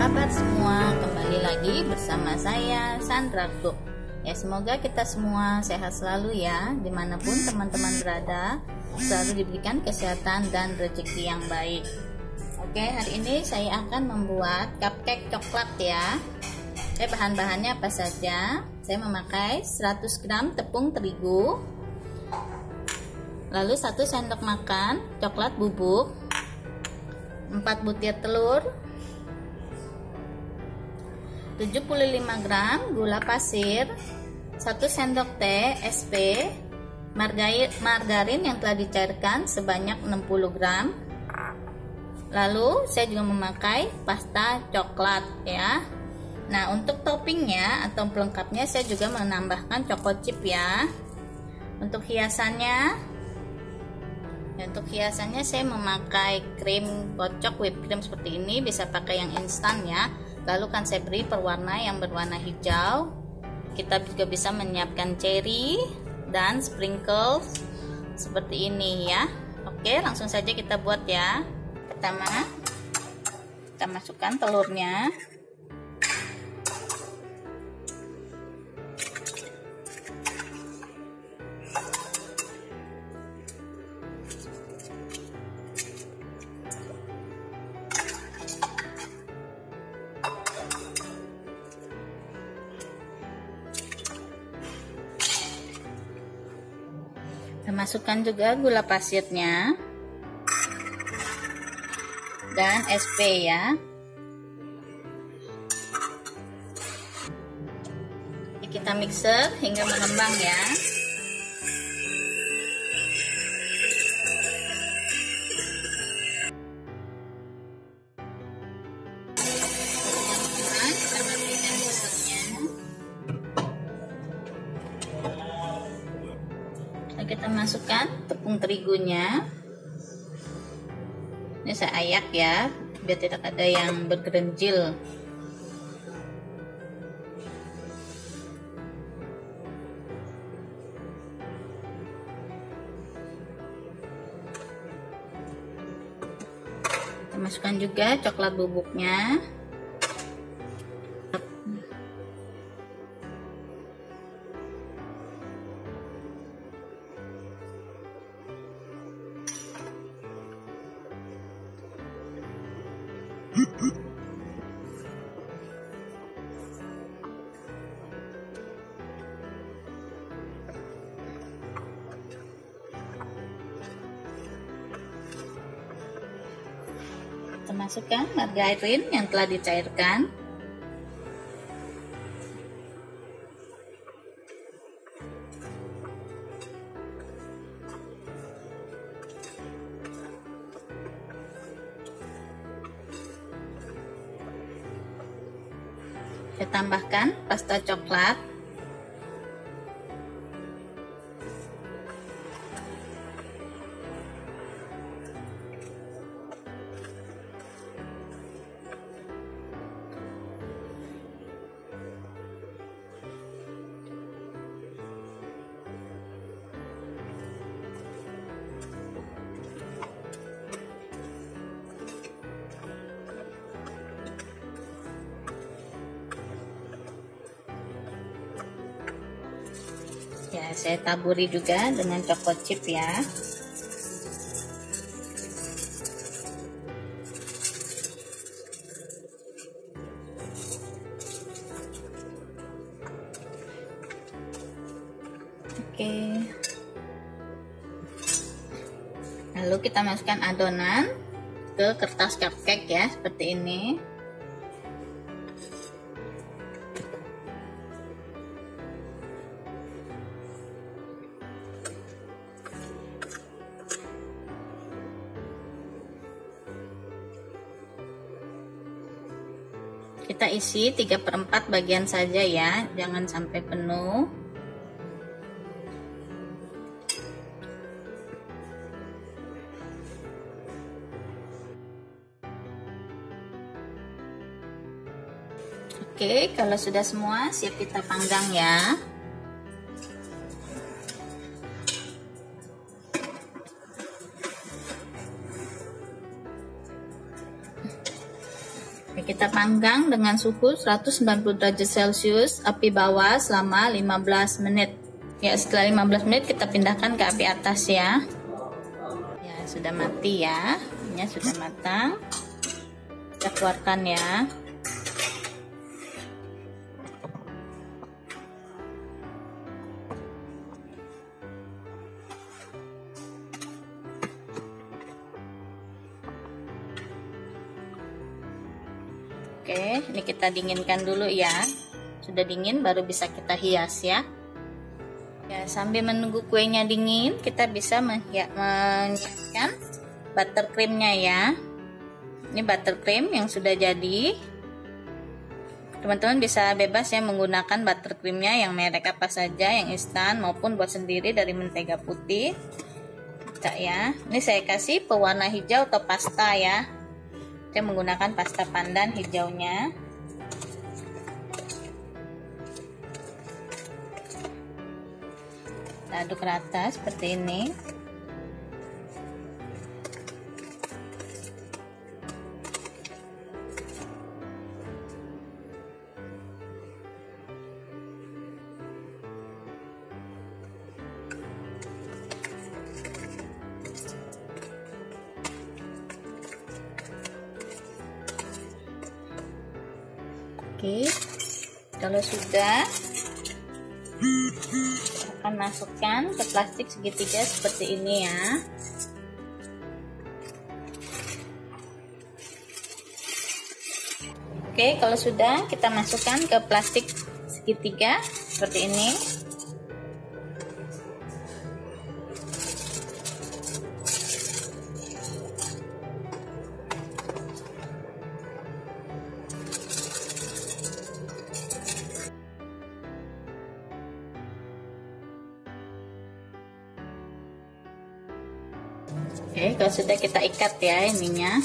kabar semua? Kembali lagi bersama saya Sandra Cook. Ya, semoga kita semua sehat selalu ya, dimanapun teman-teman berada, selalu diberikan kesehatan dan rezeki yang baik. Oke, hari ini saya akan membuat cupcake coklat ya. Oke, bahan-bahannya apa saja? Saya memakai 100 gram tepung terigu, lalu 1 sendok makan coklat bubuk, 4 butir telur, 75 gram gula pasir, 1 sendok teh SP, margarin yang telah dicairkan sebanyak 60 gram. Lalu saya juga memakai pasta coklat ya. Nah, untuk toppingnya atau pelengkapnya saya juga menambahkan choco chip ya. Untuk hiasannya saya memakai krim kocok whipped cream seperti ini, bisa pakai yang instan ya. Lalu kan saya beri perwarna yang berwarna hijau. Kita juga bisa menyiapkan cherry dan sprinkles seperti ini ya. Oke, langsung saja kita buat ya. Pertama, kita masukkan telurnya. Kita masukkan juga gula pasirnya dan SP ya. Kita mixer hingga mengembang ya. Kita masukkan tepung terigunya. Ini saya ayak ya, biar tidak ada yang bergerenjil. Kita masukkan juga coklat bubuknya. Kita masukkan margarin yang telah dicairkan. Kita tambahkan pasta coklat. Ya, saya taburi juga dengan choco chip ya. Oke. Lalu kita masukkan adonan ke kertas cupcake ya, seperti ini. Kita isi 3/4 bagian saja ya, jangan sampai penuh. Oke, kalau sudah semua siap kita panggang ya. Kita panggang dengan suhu 190 derajat Celcius, api bawah selama 15 menit. Ya, setelah 15 menit kita pindahkan ke api atas ya. Ya, sudah mati ya. Ini sudah matang. Kita keluarkan ya. Oke, ini kita dinginkan dulu ya. Sudah dingin baru bisa kita hias ya. Ya, sambil menunggu kuenya dingin, kita bisa menyiapkan buttercreamnya ya. Ini buttercream yang sudah jadi. Teman-teman bisa bebas ya menggunakan buttercreamnya yang merek apa saja, yang instan maupun buat sendiri dari mentega putih. Bisa ya. Ini saya kasih pewarna hijau atau pasta ya. Saya menggunakan pasta pandan hijaunya. Kita aduk rata seperti ini. Oke, kalau sudah, akan masukkan ke plastik segitiga seperti ini ya. Oke, kalau sudah, kita masukkan ke plastik segitiga seperti ini. Oke, kalau sudah kita ikat ya ininya.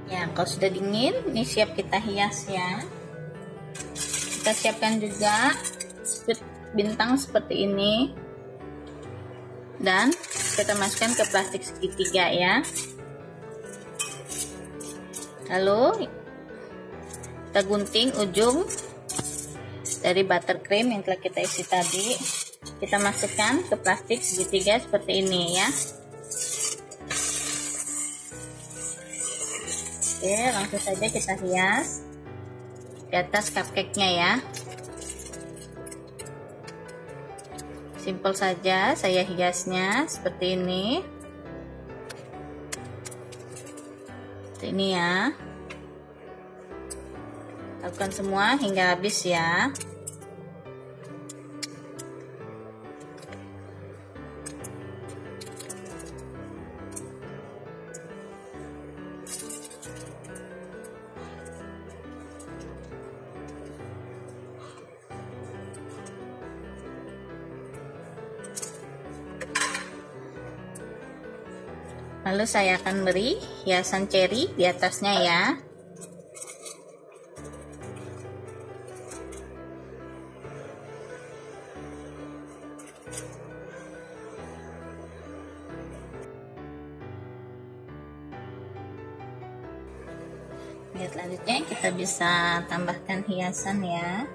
Ya, kalau sudah dingin, ini siap kita hias ya. Kita siapkan juga spit bintang seperti ini. Dan kita masukkan ke plastik segitiga ya. Lalu kita gunting ujung dari buttercream yang telah kita isi tadi. Kita masukkan ke plastik segitiga seperti ini ya. Oke, langsung saja kita hias di atas cupcake-nya ya. Simple saja saya hiasnya seperti ini. Seperti ini ya. Lakukan semua hingga habis ya. Lalu saya akan beri hiasan cherry di atasnya ya. Lihat selanjutnya kita bisa tambahkan hiasan ya.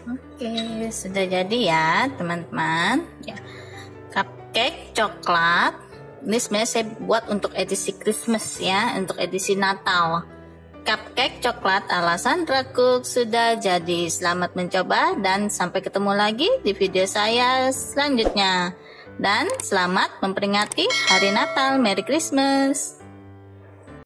Oke, sudah jadi ya teman-teman ya. Cupcake coklat. Ini sebenarnya saya buat untuk edisi Christmas ya, untuk edisi Natal. Cupcake coklat ala Sandra Cook sudah jadi. Selamat mencoba dan sampai ketemu lagi di video saya selanjutnya. Dan selamat memperingati Hari Natal. Merry Christmas.